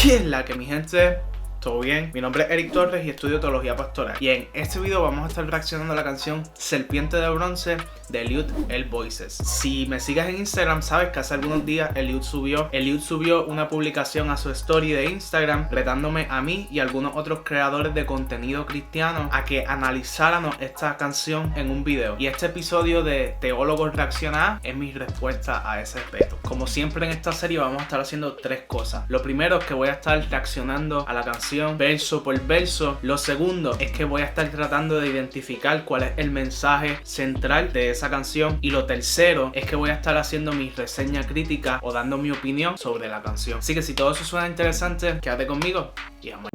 ¿Qué es la que, mi gente? ¿Todo bien? Mi nombre es Eric Torres y estudio teología pastoral. Y en este video vamos a estar reaccionando a la canción Serpiente de Bronce de Eliud El Voices. Si me sigues en Instagram, sabes que hace algunos días Eliud subió una publicación a su story de Instagram retándome a mí y a algunos otros creadores de contenido cristiano a que analizáramos esta canción en un video. Y este episodio de Teólogos Reacciona es mi respuesta a ese reto. Como siempre en esta serie vamos a estar haciendo tres cosas. Lo primero es que voy a estar reaccionando a la canción verso por verso. Lo segundo es que voy a estar tratando de identificar cuál es el mensaje central de esa canción. Y lo tercero es que voy a estar haciendo mi reseña crítica o dando mi opinión sobre la canción. Así que si todo eso suena interesante, quédate conmigo y vamos.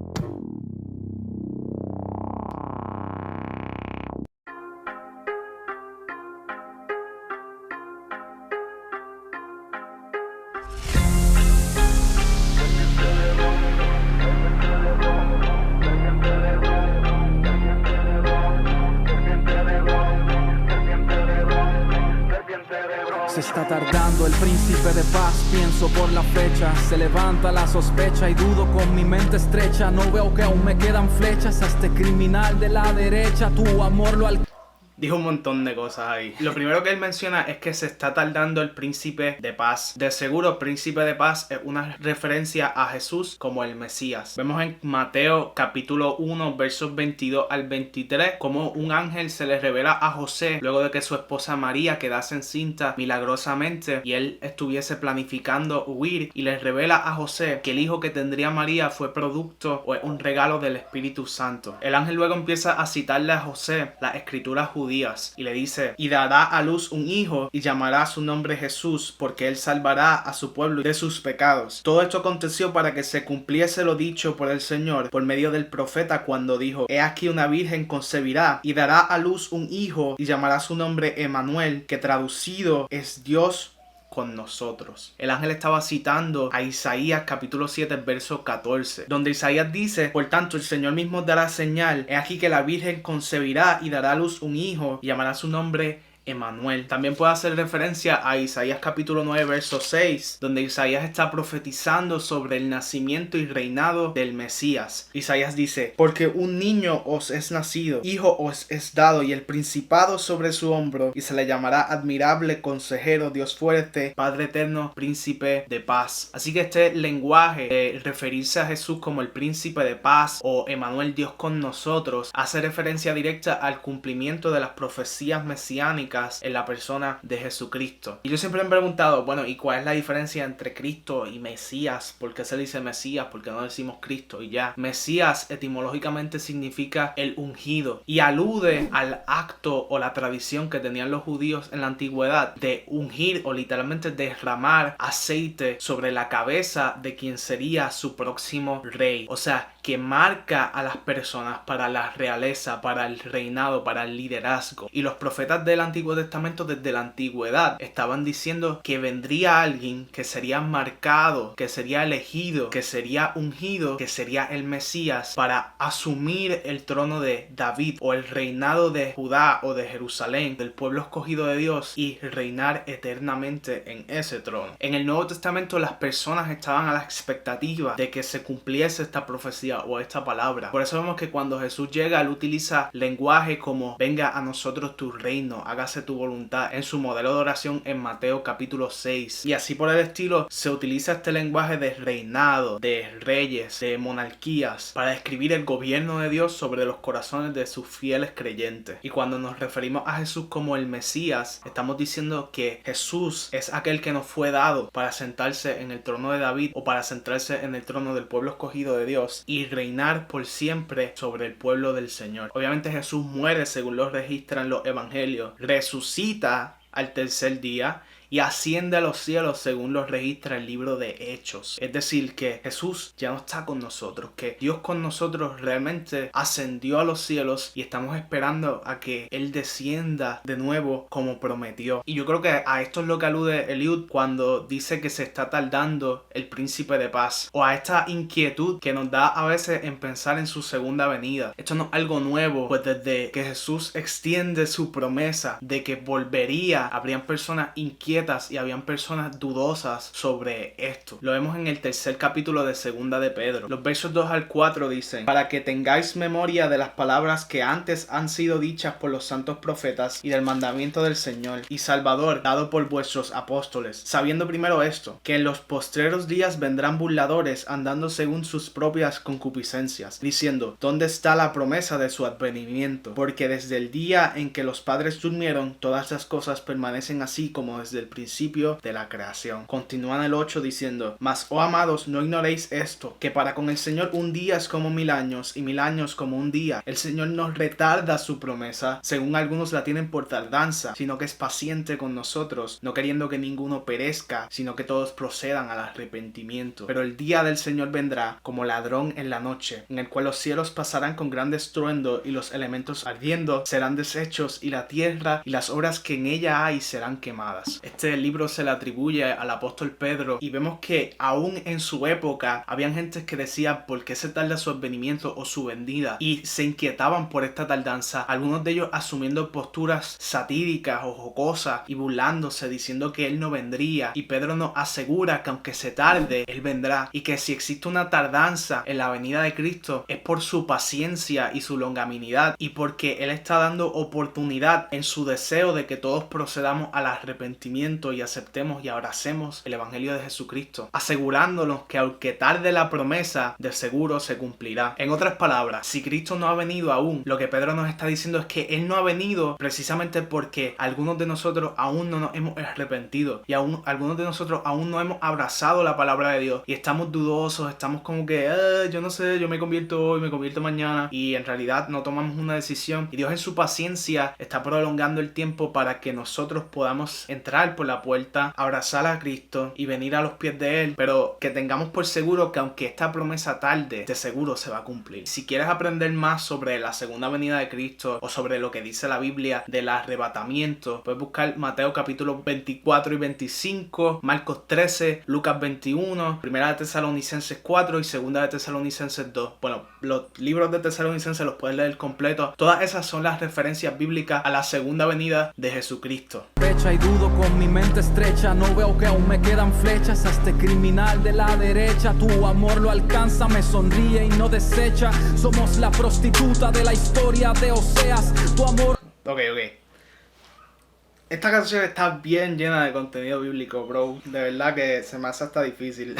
Se está tardando el príncipe de paz, pienso por la fecha. Se levanta la sospecha y dudo con mi mente estrecha. No veo que aún me quedan flechas a este criminal de la derecha. Tu amor lo alcanza. Dijo un montón de cosas ahí. Lo primero que él menciona es que se está tardando el príncipe de paz. De seguro, príncipe de paz es una referencia a Jesús como el Mesías. Vemos en Mateo capítulo 1 versos 22 al 23 como un ángel se le revela a José luego de que su esposa María quedase encinta milagrosamente y él estuviese planificando huir, y le revela a José que el hijo que tendría María fue producto o es un regalo del Espíritu Santo. El ángel luego empieza a citarle a José las escrituras judías y le dice: y dará a luz un hijo y llamará su nombre Jesús, porque él salvará a su pueblo de sus pecados. Todo esto aconteció para que se cumpliese lo dicho por el Señor por medio del profeta cuando dijo: he aquí una virgen concebirá y dará a luz un hijo y llamará su nombre Emanuel, que traducido es Dios con nosotros. El ángel estaba citando a Isaías capítulo 7 verso 14, donde Isaías dice: por tanto el Señor mismo dará señal, he aquí que la virgen concebirá y dará a luz un hijo y llamará su nombre Emanuel. También puede hacer referencia a Isaías capítulo 9 verso 6, donde Isaías está profetizando sobre el nacimiento y reinado del Mesías. Isaías dice: porque un niño os es nacido, hijo os es dado, y el principado sobre su hombro, y se le llamará admirable, consejero, Dios fuerte, Padre eterno, príncipe de paz. Así que este lenguaje de referirse a Jesús como el príncipe de paz o Emanuel, Dios con nosotros, hace referencia directa al cumplimiento de las profecías mesiánicas en la persona de Jesucristo. Y yo siempre me he preguntado, bueno, ¿y cuál es la diferencia entre Cristo y Mesías? ¿Por qué se le dice Mesías? ¿Por qué no decimos Cristo y ya? Mesías etimológicamente significa el ungido y alude al acto o la tradición que tenían los judíos en la antigüedad de ungir o literalmente derramar aceite sobre la cabeza de quien sería su próximo rey. O sea, que marca a las personas para la realeza, para el reinado, para el liderazgo. Y los profetas del Antiguo Testamento desde la antigüedad estaban diciendo que vendría alguien que sería marcado, que sería elegido, que sería ungido, que sería el Mesías para asumir el trono de David o el reinado de Judá o de Jerusalén, del pueblo escogido de Dios, y reinar eternamente en ese trono. En el Nuevo Testamento las personas estaban a la expectativa de que se cumpliese esta profecía o esta palabra. Por eso vemos que cuando Jesús llega, él utiliza lenguaje como: venga a nosotros tu reino, hágase tu voluntad, en su modelo de oración en Mateo capítulo 6. Y así por el estilo se utiliza este lenguaje de reinado, de reyes, de monarquías, para describir el gobierno de Dios sobre los corazones de sus fieles creyentes. Y cuando nos referimos a Jesús como el Mesías, estamos diciendo que Jesús es aquel que nos fue dado para sentarse en el trono de David o para sentarse en el trono del pueblo escogido de Dios y reinar por siempre sobre el pueblo del Señor. Obviamente Jesús muere según lo registran los evangelios, resucita al tercer día y asciende a los cielos según lo registra el libro de Hechos. Es decir, que Jesús ya no está con nosotros, que Dios con nosotros realmente ascendió a los cielos y estamos esperando a que Él descienda de nuevo como prometió. Y yo creo que a esto es lo que alude Eliud cuando dice que se está tardando el príncipe de paz, o a esta inquietud que nos da a veces en pensar en su segunda venida. Esto no es algo nuevo, pues desde que Jesús extiende su promesa de que volvería, habrían personas inquietas inquietas y habían personas dudosas sobre esto. Lo vemos en el tercer capítulo de Segunda de Pedro. Los versos 2 al 4 dicen: para que tengáis memoria de las palabras que antes han sido dichas por los santos profetas y del mandamiento del Señor y Salvador dado por vuestros apóstoles, sabiendo primero esto, que en los postreros días vendrán burladores andando según sus propias concupiscencias, diciendo: ¿dónde está la promesa de su advenimiento? Porque desde el día en que los padres durmieron, todas las cosas permanecen así como desde el principio de la creación. Continúan el 8 diciendo: mas, oh amados, no ignoréis esto, que para con el Señor un día es como 1000 años y 1000 años como un día. El Señor no retarda su promesa, según algunos la tienen por tardanza, sino que es paciente con nosotros, no queriendo que ninguno perezca, sino que todos procedan al arrepentimiento. Pero el día del Señor vendrá como ladrón en la noche, en el cual los cielos pasarán con gran estruendo y los elementos ardiendo serán deshechos y la tierra y las obras que en ella hay serán quemadas. Este libro se le atribuye al apóstol Pedro y vemos que aún en su época habían gente que decía ¿por qué se tarda su advenimiento o su venida? Y se inquietaban por esta tardanza, algunos de ellos asumiendo posturas satíricas o jocosas y burlándose, diciendo que él no vendría. Y Pedro nos asegura que aunque se tarde, él vendrá, y que si existe una tardanza en la venida de Cristo es por su paciencia y su longanimidad, y porque él está dando oportunidad en su deseo de que todos procedamos al arrepentimiento y aceptemos y abracemos el evangelio de Jesucristo, asegurándonos que aunque tarde la promesa, de seguro se cumplirá. En otras palabras, si Cristo no ha venido aún, lo que Pedro nos está diciendo es que él no ha venido precisamente porque algunos de nosotros aún no nos hemos arrepentido y algunos de nosotros aún no hemos abrazado la palabra de Dios y estamos dudosos, estamos como que yo no sé, yo me convierto hoy, me convierto mañana, y en realidad no tomamos una decisión, y Dios en su paciencia está prolongando el tiempo para que nosotros podamos entrar por la puerta, abrazar a Cristo y venir a los pies de Él, pero que tengamos por seguro que aunque esta promesa tarde, de seguro se va a cumplir. Si quieres aprender más sobre la segunda venida de Cristo o sobre lo que dice la Biblia del arrebatamiento, puedes buscar Mateo capítulo 24 y 25, Marcos 13, Lucas 21, Primera de Tesalonicenses 4 y Segunda de Tesalonicenses 2. Bueno, los libros de Tesalonicenses los puedes leer completos. Todas esas son las referencias bíblicas a la segunda venida de Jesucristo. Y dudo con mi mente estrecha, no veo que aún me quedan flechas a este criminal de la derecha. Tu amor lo alcanza, me sonríe y no desecha. Somos la prostituta de la historia de Oseas. Tu amor... Ok. Esta canción está bien llena de contenido bíblico, bro. De verdad que se me hace hasta difícil.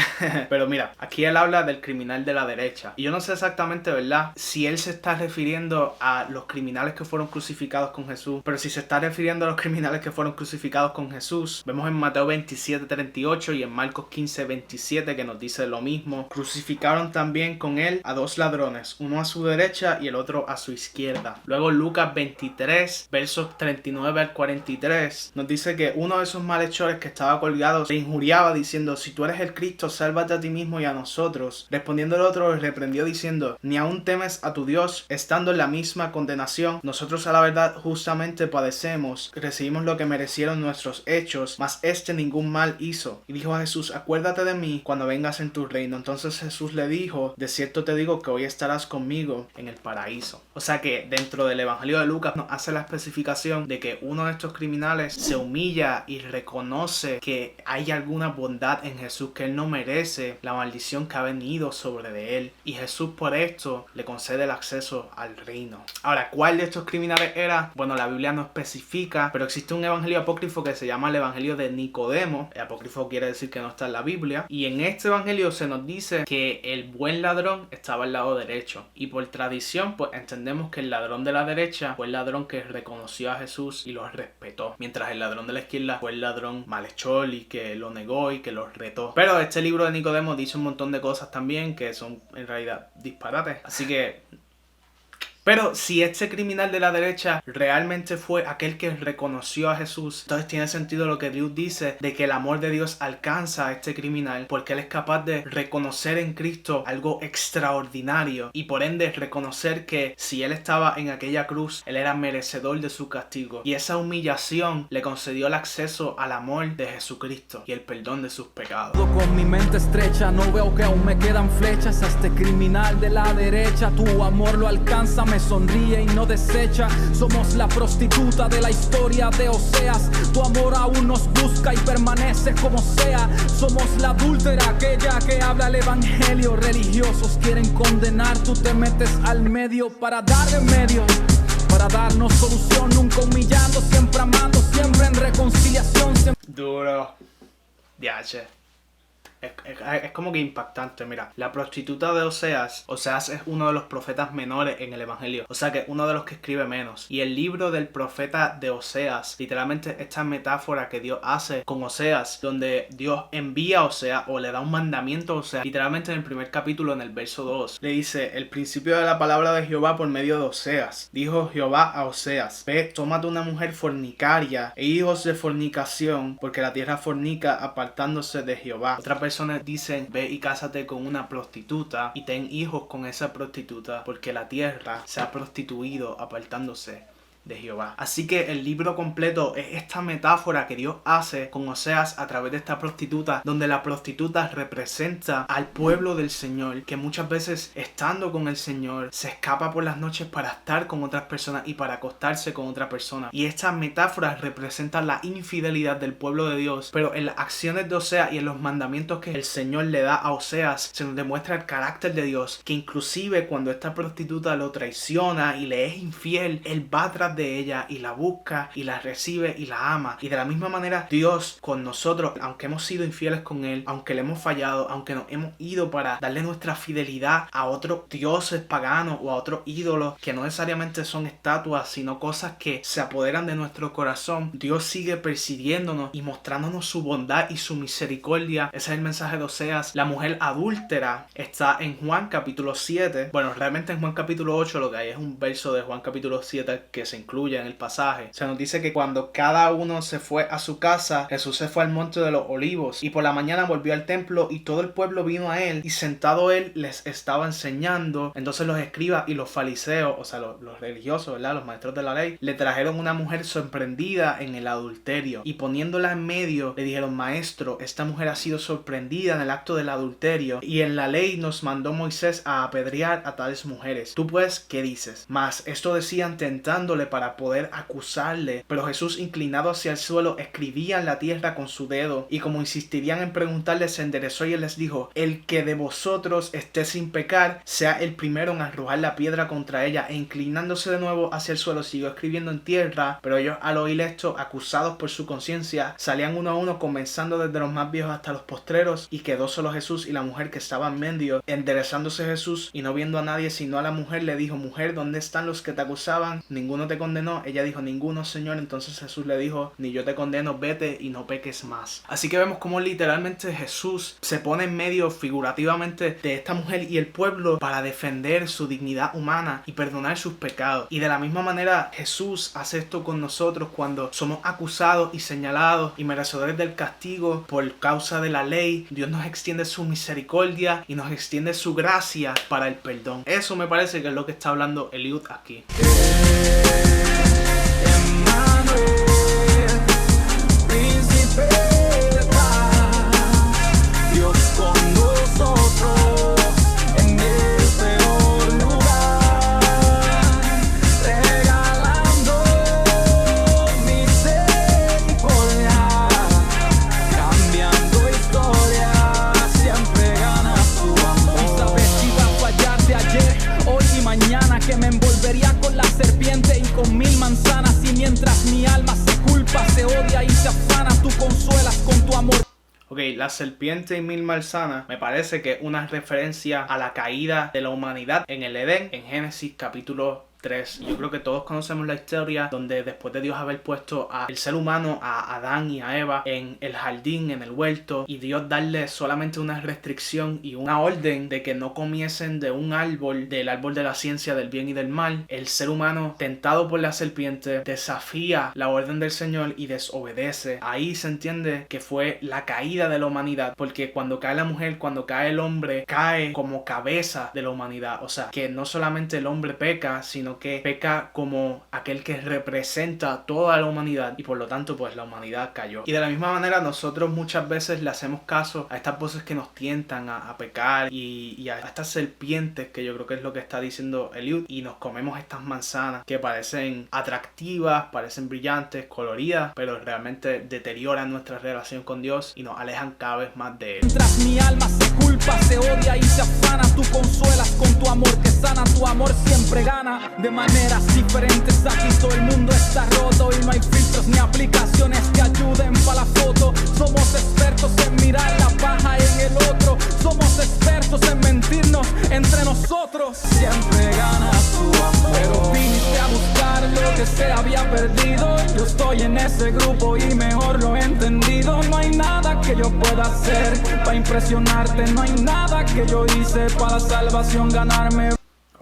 Pero mira, aquí él habla del criminal de la derecha. Y yo no sé exactamente, ¿verdad?, si él se está refiriendo a los criminales que fueron crucificados con Jesús. Pero si se está refiriendo a los criminales que fueron crucificados con Jesús, vemos en Mateo 27:38 y en Marcos 15:27 que nos dice lo mismo. Crucificaron también con él a 2 ladrones, uno a su derecha y el otro a su izquierda. Luego Lucas 23, versos 39 al 43. Nos dice que uno de esos malhechores que estaba colgado le injuriaba diciendo: si tú eres el Cristo, sálvate a ti mismo y a nosotros. Respondiendo el otro, le reprendió diciendo: ni aún temes a tu Dios, estando en la misma condenación. Nosotros a la verdad justamente padecemos, recibimos lo que merecieron nuestros hechos, mas este ningún mal hizo. Y dijo a Jesús: acuérdate de mí cuando vengas en tu reino. Entonces Jesús le dijo: de cierto te digo que hoy estarás conmigo en el paraíso. O sea que dentro del evangelio de Lucas nos hace la especificación de que uno de estos criminales se humilla y reconoce que hay alguna bondad en Jesús, que él no merece la maldición que ha venido sobre de él, y Jesús por esto le concede el acceso al reino. Ahora, ¿cuál de estos criminales era? Bueno, la Biblia no especifica, pero existe un evangelio apócrifo que se llama el evangelio de Nicodemo. El apócrifo quiere decir que no está en la Biblia, y en este evangelio se nos dice que el buen ladrón estaba al lado derecho, y por tradición pues entendemos que el ladrón de la derecha fue el ladrón que reconoció a Jesús y lo respetó, mientras el ladrón de la izquierda fue el ladrón malhechor y que lo negó y que lo retó. Pero este libro de Nicodemo dice un montón de cosas también que son en realidad disparates, así que... Pero si este criminal de la derecha realmente fue aquel que reconoció a Jesús, entonces tiene sentido lo que Dios dice de que el amor de Dios alcanza a este criminal, porque él es capaz de reconocer en Cristo algo extraordinario y por ende reconocer que si él estaba en aquella cruz, él era merecedor de su castigo, y esa humillación le concedió el acceso al amor de Jesucristo y el perdón de sus pecados. Con mi mente estrecha, no veo que aún me quedan flechas a este criminal de la derecha. Tu amor lo alcanza, me sonríe y no desecha. Somos la prostituta de la historia de Oseas. Tu amor aún nos busca y permanece como sea. Somos la adúltera, aquella que habla el evangelio. Religiosos quieren condenar, tú te metes al medio para dar remedio, para darnos solución, nunca humillando, siempre amando, siempre en reconciliación. Duro. Diache. Es como que impactante. Mira, la prostituta de Oseas es uno de los profetas menores en el evangelio, o sea que uno de los que escribe menos. Y el libro del profeta de Oseas, literalmente esta metáfora que Dios hace con Oseas, donde Dios envía a Oseas o le da un mandamiento a Oseas, literalmente en el primer capítulo, en el verso 2, le dice: el principio de la palabra de Jehová por medio de Oseas. Dijo Jehová a Oseas: ve, tómate una mujer fornicaria e hijos de fornicación, porque la tierra fornica apartándose de Jehová. Otra personas dicen: ve y cásate con una prostituta y ten hijos con esa prostituta, porque la tierra se ha prostituido apartándose de Jehová. Así que el libro completo es esta metáfora que Dios hace con Oseas a través de esta prostituta, donde la prostituta representa al pueblo del Señor, que muchas veces, estando con el Señor, se escapa por las noches para estar con otras personas y para acostarse con otra persona. Y esta metáfora representa la infidelidad del pueblo de Dios, pero en las acciones de Oseas y en los mandamientos que el Señor le da a Oseas se nos demuestra el carácter de Dios, que inclusive cuando esta prostituta lo traiciona y le es infiel, él va tras de ella y la busca y la recibe y la ama. Y de la misma manera Dios con nosotros, aunque hemos sido infieles con Él, aunque le hemos fallado, aunque nos hemos ido para darle nuestra fidelidad a otros dioses paganos o a otros ídolos que no necesariamente son estatuas, sino cosas que se apoderan de nuestro corazón, Dios sigue persiguiéndonos y mostrándonos su bondad y su misericordia. Ese es el mensaje de Oseas. La mujer adúltera está en Juan capítulo 7. Bueno, realmente en Juan capítulo 8 lo que hay es un verso de Juan capítulo 7 que se incluye en el pasaje. Se nos dice que cuando cada uno se fue a su casa, Jesús se fue al monte de los olivos y por la mañana volvió al templo y todo el pueblo vino a él y sentado él les estaba enseñando. Entonces los escribas y los fariseos, o sea los religiosos, ¿verdad?, los maestros de la ley, le trajeron una mujer sorprendida en el adulterio y poniéndola en medio le dijeron: maestro, esta mujer ha sido sorprendida en el acto del adulterio y en la ley nos mandó Moisés a apedrear a tales mujeres. Tú pues, ¿qué dices? Mas esto decían tentándole para poder acusarle, pero Jesús, inclinado hacia el suelo, escribía en la tierra con su dedo, y como insistirían en preguntarle, se enderezó y él les dijo: el que de vosotros esté sin pecar, sea el primero en arrojar la piedra contra ella. E inclinándose de nuevo hacia el suelo, siguió escribiendo en tierra. Pero ellos, al oír esto, acusados por su conciencia, salían uno a uno, comenzando desde los más viejos hasta los postreros, y quedó solo Jesús y la mujer que estaba en medio. Enderezándose Jesús y no viendo a nadie sino a la mujer, le dijo: mujer, ¿dónde están los que te acusaban? ¿Ninguno te condenó? Ella dijo: ninguno, Señor. Entonces Jesús le dijo: ni yo te condeno, vete y no peques más. Así que vemos como literalmente Jesús se pone en medio figurativamente de esta mujer y el pueblo para defender su dignidad humana y perdonar sus pecados. Y de la misma manera Jesús hace esto con nosotros cuando somos acusados y señalados y merecedores del castigo por causa de la ley. Dios nos extiende su misericordia y nos extiende su gracia para el perdón. Eso me parece que es lo que está hablando Eliud aquí. Príncipe de paz, Dios con nosotros en el peor lugar, regalando misericordia, cambiando historia, siempre gana su amor. Y sabes que iba a fallarte ayer, hoy y mañana, que me envolvería con la serpiente y con 1000 manzanas, y mientras mi alma se culpa, se odia y se afana, tú consuelas con tu amor. Ok, la serpiente y 1000 manzanas me parece que es una referencia a la caída de la humanidad en el Edén, en Génesis capítulo 3. Yo creo que todos conocemos la historia donde después de Dios haber puesto al ser humano, a Adán y a Eva, en el jardín, en el huerto, y Dios darle solamente una restricción y una orden de que no comiesen de un árbol, del árbol de la ciencia del bien y del mal, el ser humano, tentado por la serpiente, desafía la orden del Señor y desobedece. Ahí se entiende que fue la caída de la humanidad, porque cuando cae la mujer, cuando cae el hombre, cae como cabeza de la humanidad. O sea, que no solamente el hombre peca, sino sino que peca como aquel que representa toda la humanidad y por lo tanto pues la humanidad cayó. Y de la misma manera nosotros muchas veces le hacemos caso a estas voces que nos tientan a pecar y a estas serpientes, que yo creo que es lo que está diciendo Eliud, y nos comemos estas manzanas que parecen atractivas, parecen brillantes, coloridas, pero realmente deterioran nuestra relación con Dios y nos alejan cada vez más de Él. Mientras mi alma se culpa, se odia y se afana, tú consuelas con tu amor que sana, tu amor siempre gana de maneras diferentes. Aquí todo el mundo está roto y no hay filtros ni aplicaciones que ayuden para la foto. Somos expertos en mirar la paja en el otro, somos expertos en mentirnos entre nosotros. Siempre gana tu amor, pero viniste a buscar lo que se había perdido. Yo estoy en ese grupo y mejor lo he entendido. No hay nada que yo pueda hacer para impresionarte, no hay nada que yo hice para la salvación ganarme.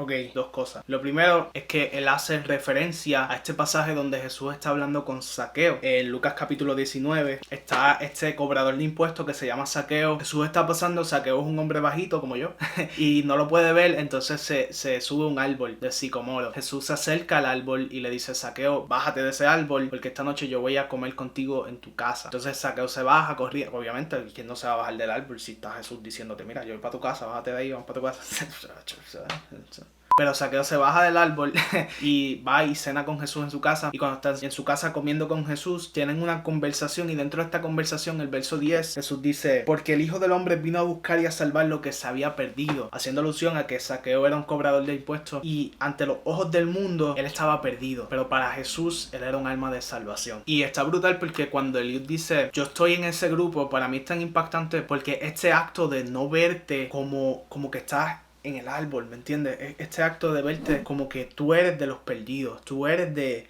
Ok, dos cosas. Lo primero es que él hace referencia a este pasaje donde Jesús está hablando con Zaqueo. En Lucas capítulo 19 está este cobrador de impuestos que se llama Zaqueo. Jesús está pasando, Zaqueo es un hombre bajito como yo y no lo puede ver, entonces se sube a un árbol de sicomoro. Jesús se acerca al árbol y le dice: Zaqueo, bájate de ese árbol porque esta noche yo voy a comer contigo en tu casa. Entonces Zaqueo se baja, corriendo. Obviamente, ¿quién no se va a bajar del árbol si está Jesús diciéndote: mira, yo voy para tu casa, bájate de ahí, vamos para tu casa? Pero Zaqueo se baja del árbol y va y cena con Jesús en su casa. Y cuando está en su casa comiendo con Jesús, tienen una conversación. Y dentro de esta conversación, el verso 10, Jesús dice: porque el Hijo del Hombre vino a buscar y a salvar lo que se había perdido. Haciendo alusión a que Zaqueo era un cobrador de impuestos y ante los ojos del mundo, él estaba perdido. Pero para Jesús, él era un alma de salvación. Y está brutal porque cuando Eliud dice: yo estoy en ese grupo, para mí es tan impactante porque este acto de no verte como que estás en el árbol, ¿me entiendes? Este acto de verte como que tú eres de los perdidos, tú eres de...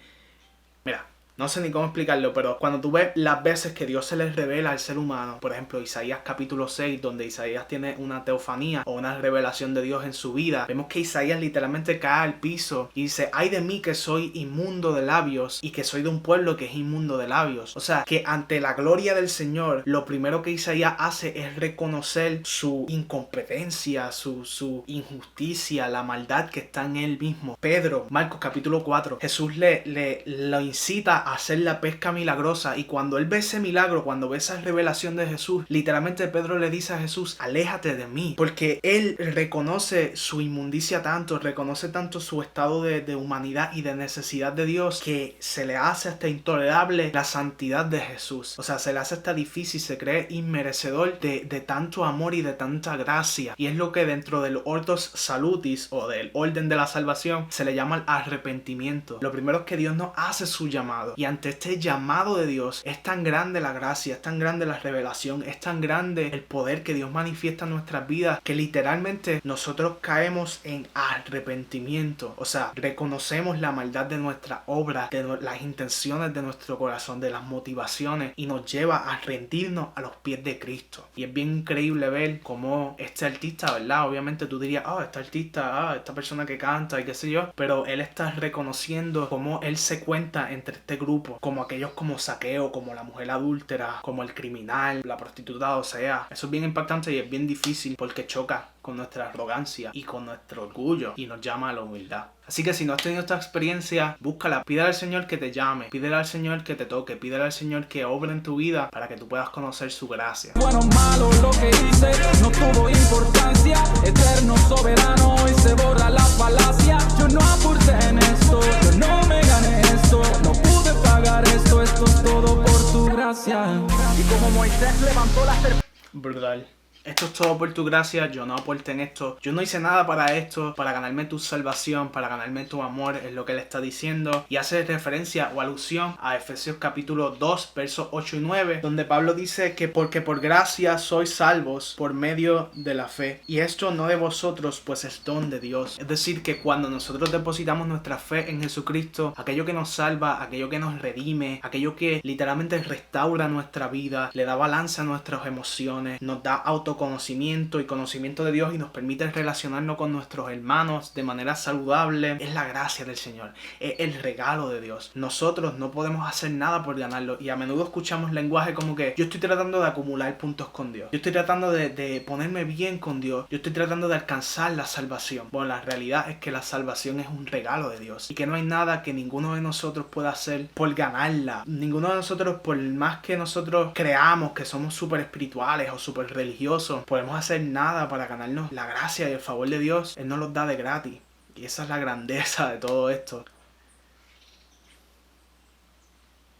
Mira, no sé ni cómo explicarlo, pero cuando tú ves las veces que Dios se les revela al ser humano, por ejemplo, Isaías capítulo 6, donde Isaías tiene una teofanía o una revelación de Dios en su vida, vemos que Isaías literalmente cae al piso y dice: ay de mí que soy inmundo de labios y que soy de un pueblo que es inmundo de labios. O sea, que ante la gloria del Señor, lo primero que Isaías hace es reconocer su incompetencia, su injusticia, la maldad que está en él mismo. Pedro, Marcos capítulo 4, Jesús lo incita a hacer la pesca milagrosa, y cuando él ve ese milagro, cuando ve esa revelación de Jesús, literalmente Pedro le dice a Jesús: aléjate de mí, porque él reconoce su inmundicia tanto, reconoce tanto su estado de humanidad y de necesidad de Dios, que se le hace hasta intolerable la santidad de Jesús. O sea, se le hace hasta difícil, se cree inmerecedor de tanto amor y de tanta gracia. Y es lo que dentro del Ordos Salutis o del orden de la salvación se le llama el arrepentimiento. Lo primero es que Dios nos hace su llamado, y ante este llamado de Dios es tan grande la gracia, es tan grande la revelación, es tan grande el poder que Dios manifiesta en nuestras vidas, que literalmente nosotros caemos en arrepentimiento. O sea, reconocemos la maldad de nuestra obra, de las intenciones de nuestro corazón, de las motivaciones, y nos lleva a rendirnos a los pies de Cristo. Y es bien increíble ver cómo este artista, ¿verdad? Obviamente tú dirías: este artista, esta persona que canta y qué sé yo, pero él está reconociendo cómo él se cuenta entre este grupo, como aquellos como Zaqueo, como la mujer adúltera, como el criminal, la prostituta. O sea, eso es bien impactante y es bien difícil porque choca con nuestra arrogancia y con nuestro orgullo y nos llama a la humildad. Así que si no has tenido esta experiencia, búscala, pídele al Señor que te llame, pídele al Señor que te toque, pídele al Señor que obre en tu vida para que tú puedas conocer su gracia. Bueno o malo lo que hice no tuvo importancia, eterno, soberano, y se borra la falacia. Yo no aporté en esto, yo no me gané esto, no pude pagar esto, esto es todo por tu gracia. Y como Moisés levantó la serpiente. Brutal. Esto es todo por tu gracia, yo no aporté en esto, yo no hice nada para esto, para ganarme tu salvación, para ganarme tu amor, es lo que él está diciendo. Y hace referencia o alusión a Efesios capítulo 2, versos 8 y 9, donde Pablo dice que porque por gracia sois salvos por medio de la fe. Y esto no de vosotros, pues es don de Dios. Es decir, que cuando nosotros depositamos nuestra fe en Jesucristo, aquello que nos salva, aquello que nos redime, aquello que literalmente restaura nuestra vida, le da balance a nuestras emociones, nos da autoridad autoconocimiento y conocimiento de Dios y nos permite relacionarnos con nuestros hermanos de manera saludable, es la gracia del Señor, es el regalo de Dios. Nosotros no podemos hacer nada por ganarlo y a menudo escuchamos lenguaje como que yo estoy tratando de acumular puntos con Dios, yo estoy tratando de ponerme bien con Dios, yo estoy tratando de alcanzar la salvación. Bueno, la realidad es que la salvación es un regalo de Dios y que no hay nada que ninguno de nosotros pueda hacer por ganarla. Ninguno de nosotros, por más que nosotros creamos que somos súper espirituales o súper religiosos, podemos hacer nada para ganarnos la gracia y el favor de Dios. Él nos los da de gratis y esa es la grandeza de todo esto.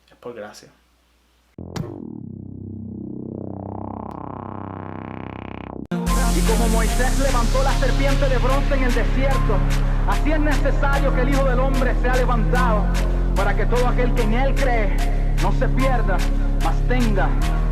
Es por gracia. Y como Moisés levantó la serpiente de bronce en el desierto, así es necesario que el Hijo del Hombre sea levantado, para que todo aquel que en él cree no se pierda, mas tenga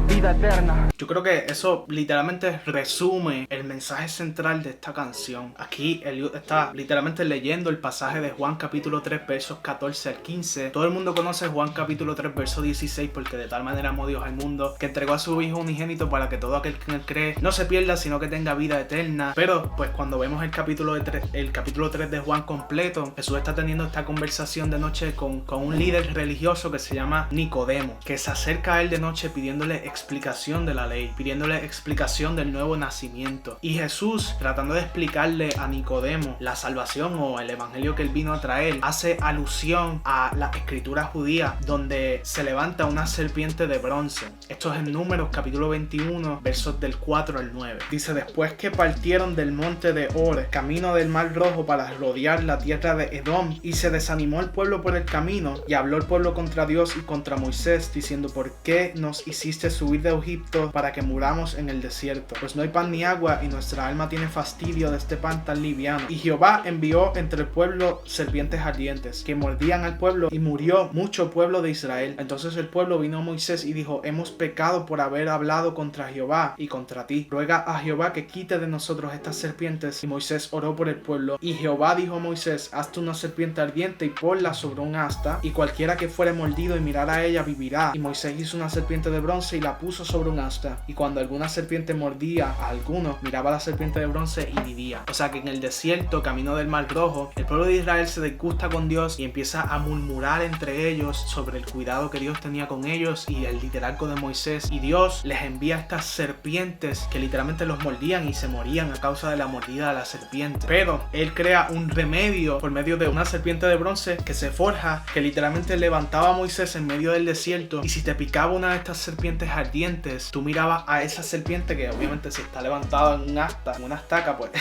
vida eterna. Yo creo que eso literalmente resume el mensaje central de esta canción. Aquí Eliud está literalmente leyendo el pasaje de Juan capítulo 3 versos 14 al 15. Todo el mundo conoce Juan capítulo 3 verso 16, porque de tal manera amó Dios al mundo que entregó a su Hijo unigénito para que todo aquel que en él cree no se pierda, sino que tenga vida eterna. Pero pues cuando vemos el capítulo 3 de Juan completo, Jesús está teniendo esta conversación de noche con un líder religioso que se llama Nicodemo, que se acerca a él de noche pidiéndole explicación de la ley, pidiéndole explicación del nuevo nacimiento. Y Jesús, tratando de explicarle a Nicodemo la salvación o el evangelio que él vino a traer, hace alusión a la escritura judía donde se levanta una serpiente de bronce. Esto es en Números capítulo 21 versos del 4 al 9. Dice: después que partieron del monte de Or, camino del mar rojo, para rodear la tierra de Edom, y se desanimó el pueblo por el camino, y habló el pueblo contra Dios y contra Moisés, diciendo: ¿por qué nos hiciste subir de Egipto para que muramos en el desierto? Pues no hay pan ni agua, y nuestra alma tiene fastidio de este pan tan liviano. Y Jehová envió entre el pueblo serpientes ardientes, que mordían al pueblo, y murió mucho pueblo de Israel. Entonces el pueblo vino a Moisés y dijo: hemos pecado por haber hablado contra Jehová y contra ti. Ruega a Jehová que quite de nosotros estas serpientes. Y Moisés oró por el pueblo. Y Jehová dijo a Moisés: hazte una serpiente ardiente y ponla sobre un asta, y cualquiera que fuere mordido y mirara a ella vivirá. Y Moisés hizo una serpiente de bronce y la puso sobre un asta, y cuando alguna serpiente mordía a alguno, miraba a la serpiente de bronce y vivía. O sea que en el desierto, camino del mar rojo, el pueblo de Israel se disgusta con Dios y empieza a murmurar entre ellos sobre el cuidado que Dios tenía con ellos y el liderazgo de Moisés, y Dios les envía estas serpientes que literalmente los mordían y se morían a causa de la mordida de la serpiente. Pero él crea un remedio por medio de una serpiente de bronce que se forja, que literalmente levantaba a Moisés en medio del desierto, y si te picaba una de estas serpientes ardientes, tú mirabas a esa serpiente, que obviamente si está levantada en un asta, en una estaca, pues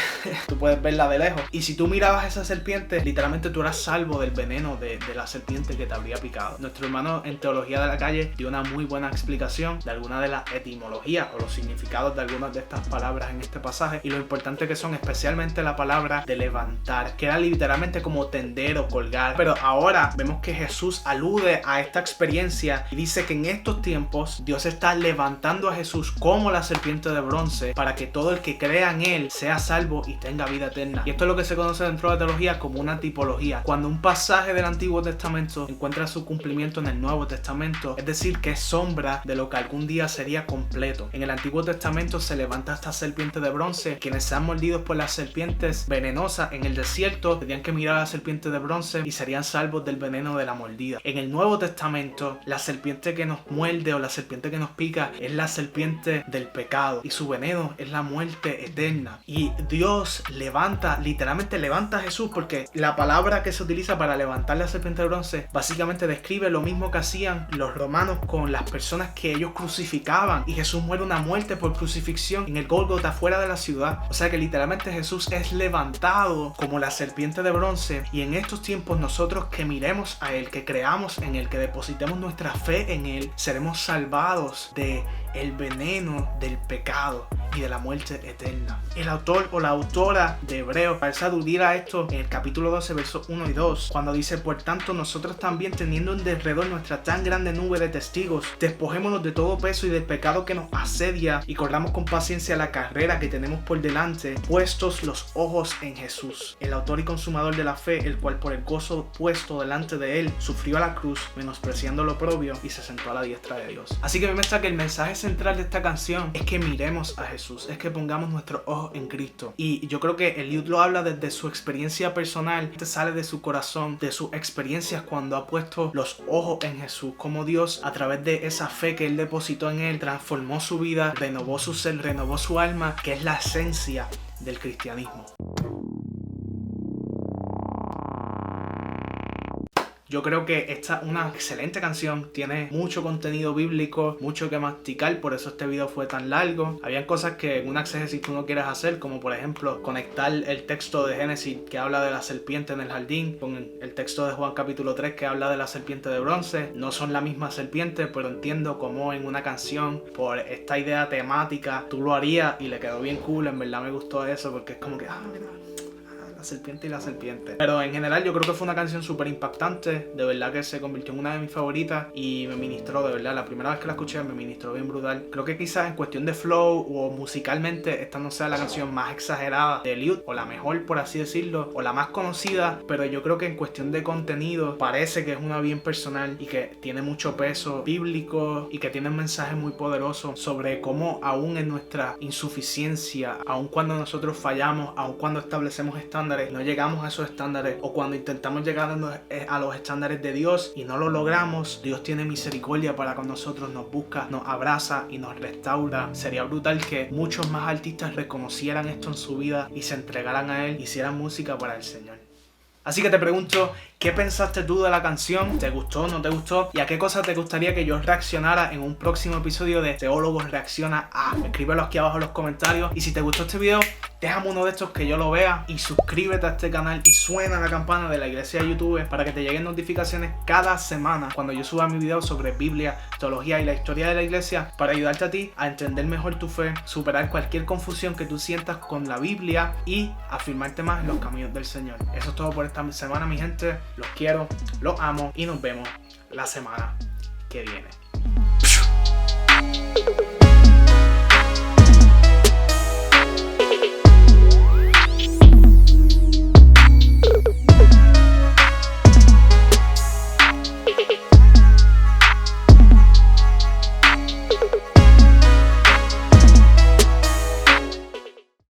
tú puedes verla de lejos, y si tú mirabas a esa serpiente, literalmente tú eras salvo del veneno de la serpiente que te habría picado. Nuestro hermano en Teología de la Calle dio una muy buena explicación de alguna de las etimologías o los significados de algunas de estas palabras en este pasaje, y lo importante que son, especialmente la palabra de levantar, que era literalmente como tender o colgar. Pero ahora vemos que Jesús alude a esta experiencia y dice que en estos tiempos Dios está levantando a Jesús como la serpiente de bronce para que todo el que crea en él sea salvo y tenga vida eterna. Y esto es lo que se conoce dentro de la teología como una tipología. Cuando un pasaje del Antiguo Testamento encuentra su cumplimiento en el Nuevo Testamento, es decir, que es sombra de lo que algún día sería completo. En el Antiguo Testamento se levanta esta serpiente de bronce. Quienes sean mordidos por las serpientes venenosas en el desierto tendrían que mirar a la serpiente de bronce y serían salvos del veneno de la mordida. En el Nuevo Testamento, la serpiente que nos muerde o la serpiente que nos pica es la serpiente del pecado, y su veneno es la muerte eterna. Y Dios literalmente levanta a Jesús, porque la palabra que se utiliza para levantar la serpiente de bronce básicamente describe lo mismo que hacían los romanos con las personas que ellos crucificaban, y Jesús muere una muerte por crucifixión en el Gólgota fuera de la ciudad. O sea que literalmente Jesús es levantado como la serpiente de bronce, y en estos tiempos nosotros que miremos a él, que creamos en él, que depositemos nuestra fe en él, seremos salvados de el veneno del pecado y de la muerte eterna. El autor o la autora de Hebreos parece aludir a esto en el capítulo 12 versos 1 y 2, cuando dice: por tanto nosotros también, teniendo en derredor nuestra tan grande nube de testigos, despojémonos de todo peso y del pecado que nos asedia, y corramos con paciencia la carrera que tenemos por delante, puestos los ojos en Jesús, el autor y consumador de la fe, el cual por el gozo puesto delante de él sufrió a la cruz, menospreciando lo oprobio, y se sentó a la diestra de Dios. Así que me muestra que el mensaje central de esta canción es que miremos a Jesús. Jesús, es que pongamos nuestros ojos en Cristo. Y yo creo que Eliud lo habla desde su experiencia personal, sale de su corazón, de sus experiencias cuando ha puesto los ojos en Jesús, como Dios a través de esa fe que Él depositó en Él, transformó su vida, renovó su ser, renovó su alma, que es la esencia del cristianismo. Yo creo que esta es una excelente canción, tiene mucho contenido bíblico, mucho que masticar, por eso este video fue tan largo. Habían cosas que en una exégesis tú no quieres hacer, como por ejemplo conectar el texto de Génesis que habla de la serpiente en el jardín con el texto de Juan capítulo 3 que habla de la serpiente de bronce. No son la misma serpiente, pero entiendo cómo en una canción, por esta idea temática, tú lo harías y le quedó bien cool. En verdad me gustó eso porque es como que, mira, la serpiente y la serpiente. Pero en general yo creo que fue una canción súper impactante, de verdad que se convirtió en una de mis favoritas y me ministró, de verdad, la primera vez que la escuché me ministró bien brutal. Creo que quizás en cuestión de flow o musicalmente esta no sea la canción más exagerada de Eliud, o la mejor por así decirlo, o la más conocida, pero yo creo que en cuestión de contenido parece que es una bien personal y que tiene mucho peso bíblico y que tiene un mensaje muy poderoso sobre cómo aún en nuestra insuficiencia, aún cuando nosotros fallamos, aún cuando establecemos estándares, no llegamos a esos estándares, o cuando intentamos llegar a los estándares de Dios y no lo logramos, Dios tiene misericordia para con nosotros, nos busca, nos abraza y nos restaura. Sería brutal que muchos más artistas reconocieran esto en su vida y se entregaran a Él, hicieran música para el Señor. Así que te pregunto, ¿qué pensaste tú de la canción? ¿Te gustó? ¿No te gustó? ¿Y a qué cosas te gustaría que yo reaccionara en un próximo episodio de Teólogos Reacciona A? Escríbelo aquí abajo en los comentarios. Y si te gustó este video, déjame uno de estos que yo lo vea y suscríbete a este canal y suena la campana de la iglesia de YouTube para que te lleguen notificaciones cada semana cuando yo suba mi video sobre Biblia, teología y la historia de la iglesia, para ayudarte a ti a entender mejor tu fe, superar cualquier confusión que tú sientas con la Biblia y afirmarte más en los caminos del Señor. Eso es todo por esta semana, mi gente. Los quiero, los amo y nos vemos la semana que viene.